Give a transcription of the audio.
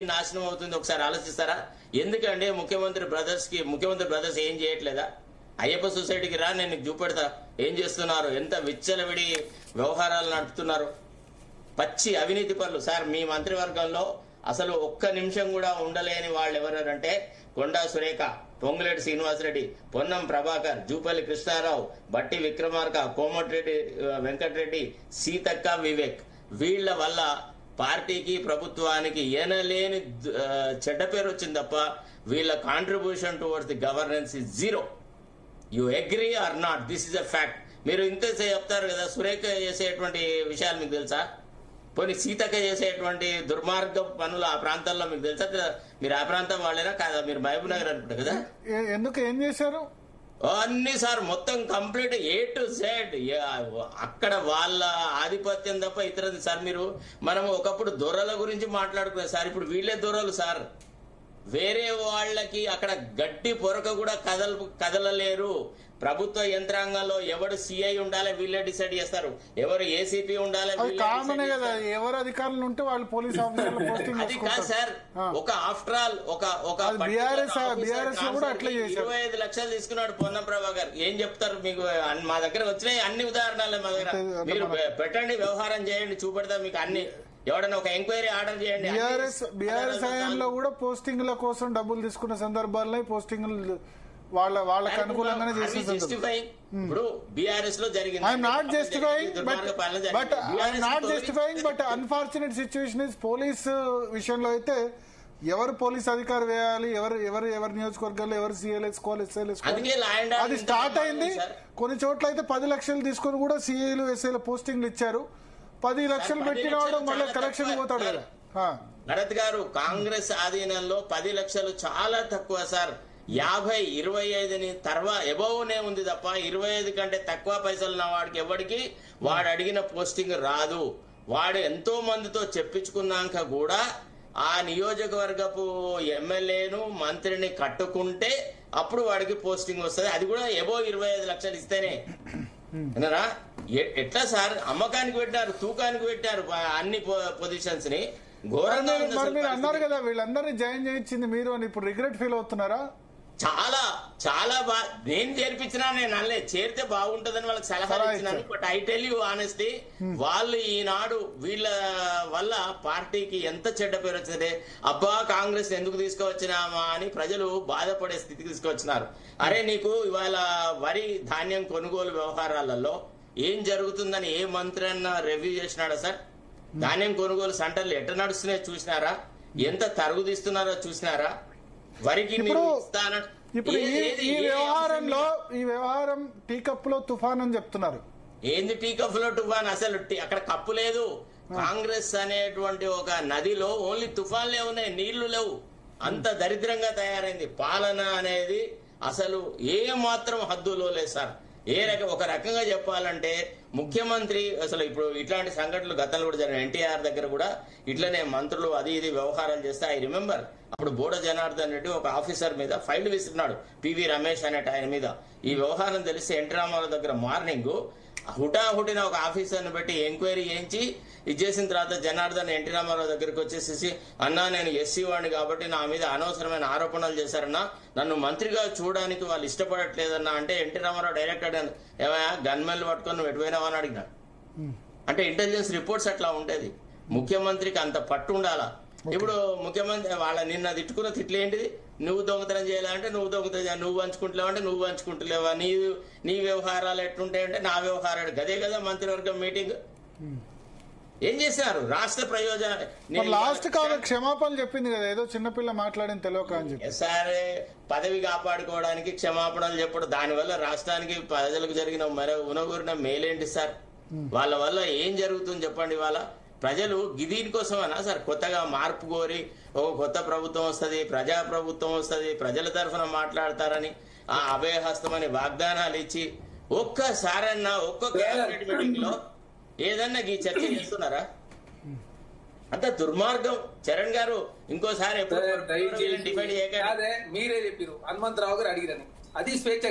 నాశనం అవుతుంది ఒకసారి ఆలోచిస్తారా? ఎందుకంటే ముఖ్యమంత్రి బ్రదర్స్ ఏం చేయట్లేదా? అయ్యప్ప సొసైటీకి రా, నేను చూపెడతా ఏం చేస్తున్నారు, ఎంత విచ్చలవిడి వ్యవహారాలు నడుపుతున్నారు. పచ్చి అవినీతి పనులు సార్. మీ మంత్రివర్గంలో అసలు ఒక్క నిమిషం కూడా ఉండలేని వాళ్ళు ఎవరంటే కొండా సురేఖ, పొంగులేటి శ్రీనివాసరెడ్డి, పొన్నం ప్రభాకర్, జూపల్లి కృష్ణారావు, బట్టి విక్రమార్క, కోమటిరెడ్డి వెంకటరెడ్డి, సీతక్క, వివేక్. వీళ్ల వల్ల పార్టీకి ప్రభుత్వానికి ఏనలేని చెడ్డ పేరు వచ్చింది తప్ప వీళ్ళ contribution towards the governance is zero. You agree or not, this is a fact. మీరు ఇంతే చెప్తారు కదా, సురేఖ చేసేటువంటి విషయాలు మీకు తెలుసా? పోనీ సీతక్క చేసేటువంటి దుర్మార్గ పనులు ఆ ప్రాంతాల్లో మీకు తెలుసా? మీరు ఆ ప్రాంతం వాళ్ళేనా కాదా? మీరు మహబూబ్ నగర్ అనుకుంటా కదా. ఎందుకు ఏం చేశారు అన్ని సార్, మొత్తం కంప్లీట్ A to Z. అక్కడ వాళ్ళ ఆధిపత్యం తప్ప ఇతరది సార్. మనం ఒకప్పుడు దొరల గురించి మాట్లాడుకున్నాం సార్, ఇప్పుడు వీళ్ళే దొరలు సార్. వేరే వాళ్ళకి అక్కడ గడ్డి పొరక కూడా కదలలేరు. ప్రభుత్వ యంత్రాంగంలో ఎవరు సిఐ ఉండాలి వీళ్ళే డిసైడ్ చేస్తారు, ఎవరు ఏసీపీ ఉండాలి. ఎవరు అధికారులు ఉంటే వాళ్ళు పోలీస్ ఆఫీసర్లు పోస్టింగ్. అది కాదు సార్, ఒక ఆఫ్టర్ ఆల్ ఒక 25 లక్షలు తీసుకున్నాడు పొన్నం ప్రభాకర్. ఏం చెప్తారు మీకు? మా దగ్గర వచ్చినాయి అన్ని ఉదాహరణలు. మా దగ్గర మీరు పెట్టండి, వ్యవహారం చేయండి, చూపెడతా మీకు అన్ని. ఎవడన్నా ఒక ఎంక్వైరీ ఆర్డర్ చేయండి. బీఆర్ఎస్ హయాంలో కూడా పోస్టింగ్ల కోసం డబ్బులు తీసుకున్న సందర్భాల్లో పోస్టింగ్లు వాళ్ళకి అనుకూలంగానే చేసిన. ఇప్పుడు బీఆర్ఎస్ లో జరిగింది. I'm not justifying but unfortunate situation is police విషయంలో అయితే ఎవరు పోలీస్ అధికారి వేయాలి, ఎవరు నియోజకవర్గాల్లో ఎవరు సీఏలు వేసుకోవాలి, ఎస్ఐలు వేసుకోవాలి, అది స్టార్ట్ అయింది. కొన్ని చోట్ల అయితే 10 లక్షలు తీసుకొని కూడా సీఏలు ఎస్ఐల పోస్టింగ్లు ఇచ్చారు. 10 లక్షలు పెట్టినవాడు మళ్ళీ కలెక్షన్ పోతాడు కదా. భరత్ గారు, కాంగ్రెస్ ఆధీనంలో 10 లక్షలు చాలా తక్కువ సార్. 50, 25 తర్వాత ఎబోవ్నే ఉంది తప్ప 25 కంటే తక్కువ పైసలు ఉన్న వాడికి ఎవరికి వాడు అడిగిన పోస్టింగ్ రాదు. వాడు ఎంతో మందితో చెప్పించుకున్నాక కూడా ఆ నియోజకవర్గపు ఎమ్మెల్యేను మంత్రిని కట్టుకుంటే అప్పుడు వాడికి పోస్టింగ్ వస్తుంది. అది కూడా ఎబోవ్ 25 లక్షలు ఇస్తేనే. విన్నారా? ఎట్లా సార్? అమ్మకానికి పెట్టారు, తూకానికి పెట్టారు అన్ని పొజిషన్స్ ని. ఘోరంగా అన్నారు కదా, వీళ్ళందరినీ జాయిన్ చేయించింది మీరు అని ఇప్పుడు రిగ్రెట్ ఫీల్ అవుతున్నారా? చాలా చాలా నేను చేర్పించినా, నేను అనలే చేరితే బాగుంటదని వాళ్ళకి సలహాలు ఇచ్చినాను. But I tell you honestly, వాళ్ళు ఈనాడు వీళ్ళ వల్ల పార్టీకి ఎంత చెడ్డ పేరు వచ్చిందంటే, అబ్బా కాంగ్రెస్ ఎందుకు తీసుకువచ్చినామా అని ప్రజలు బాధపడే స్థితికి తీసుకొచ్చినారు. అరే నీకు ఇవాళ వరి ధాన్యం కొనుగోలు వ్యవహారాలలో ఏం జరుగుతుందని ఏ మంత్రి అన్నా రివ్యూ చేసినాడా సార్? ధాన్యం కొనుగోలు సెంటర్లు ఎట్లా నడుస్తున్నాయో చూసినారా? ఎంత తరుగు తీస్తున్నారో చూసినారా? వరికి ఇప్పుడు ఈ వ్యవహారం టీ కప్ లో తుఫాన్ అని చెప్తున్నారు. ఏంది టీ కప్ లో తుఫాన్? అసలు అక్కడ కప్పు లేదు. కాంగ్రెస్ అనేటువంటి ఒక నదిలో ఓన్లీ తుఫాన్లే ఉన్నాయి, నీళ్లు లేవు. అంత దరిద్రంగా తయారైంది పాలన అనేది. అసలు ఏ మాత్రం హద్దులో లేదు సార్. ఒక రకంగా చెప్పాలంటే ముఖ్యమంత్రి అసలు ఇప్పుడు ఇట్లాంటి సంఘటనలు గతంలో కూడా జరిగిన ఎన్టీఆర్ దగ్గర కూడా ఇట్లనే మంత్రులు అది ఇది వ్యవహారాలు చేస్తే ఐ రిమెంబర్ అప్పుడు బోడ జనార్దన్ రెడ్డి ఒక ఆఫీసర్ మీద ఫైల్ విసిరినాడు, పివి రమేష్ అనేట ఆయన మీద. ఈ వ్యవహారం తెలిసి ఎన్టీ రామారావు దగ్గర మార్నింగ్ హుటాహుటిన ఒక ఆఫీసర్ని పెట్టి ఎంక్వైరీ చేయించి ఇచ్చేసిన తర్వాత జనార్దన్ ఎన్టీ రామారావు దగ్గరికి వచ్చేసేసి, అన్నా నేను ఎస్సీ వాడిని కాబట్టి నా మీద అనవసరమైన ఆరోపణలు చేశారన్నా, నన్ను మంత్రిగా చూడడానికి వాళ్ళు ఇష్టపడట్లేదన్నా అంటే ఎన్టీ రామారావు డైరెక్ట్ అడిగాను, ఏమయ్యా గన్మెన్లు పట్టుకొని నువ్వు ఎటువైనావా అని అడిగినాడు. అంటే ఇంటెలిజెన్స్ రిపోర్ట్స్ అట్లా ఉండేది. ముఖ్యమంత్రికి అంత పట్టు ఉండాలా. ఇప్పుడు ముఖ్యమంత్రి వాళ్ళ నిన్న తిట్టుకున్న తిట్లు ఏంటిది? నువ్వు దొంగతనం చేయాలంటే నువ్వు దొంగతనం, నువ్వు పంచుకుంటలేవంటే నువ్వు పంచుకుంటలేవా, నీ వ్యవహారాలు ఎట్లుంటాయంటే నా వ్యవహారాలు. గదే కదా మంత్రివర్గం మీటింగ్. ఏం చేశారు? రాష్ట్ర ప్రయోజనం లాస్ట్ కాదు క్షమాపణలు చెప్పింది కదా, ఏదో చిన్నపిల్ల మాట్లాడిన తెలియక అని చెప్పి. సరే, పదవి కాపాడుకోవడానికి క్షమాపణలు చెప్పడు, దానివల్ల రాష్ట్రానికి ప్రజలకు జరిగిన ఉనగూరిన మేలేంటి సార్? వాళ్ళ వల్ల ఏం జరుగుతుంది చెప్పండి? వాళ్ళ ప్రజలు దీనికోసమన్నా సార్ కొత్తగా మార్పు కోరి ఒక కొత్త ప్రభుత్వం వస్తుంది, ప్రజా ప్రభుత్వం వస్తుంది, ప్రజల తరఫున మాట్లాడతారని ఆ అభయహస్తం అని వాగ్దానాలు ఇచ్చి ఒక్కసారన్నా ఒక్క క్యాబినెట్ మీటింగ్ లో ఏదన్నా ఈ చర్చ చేస్తున్నారా? అంత దుర్మార్గం. చరణ్ గారు ఇంకోసారి ఎప్పుడు మీరే చెప్పారు, హనుమంతరావు గారు అడిగిరని. అది స్వేచ్ఛ.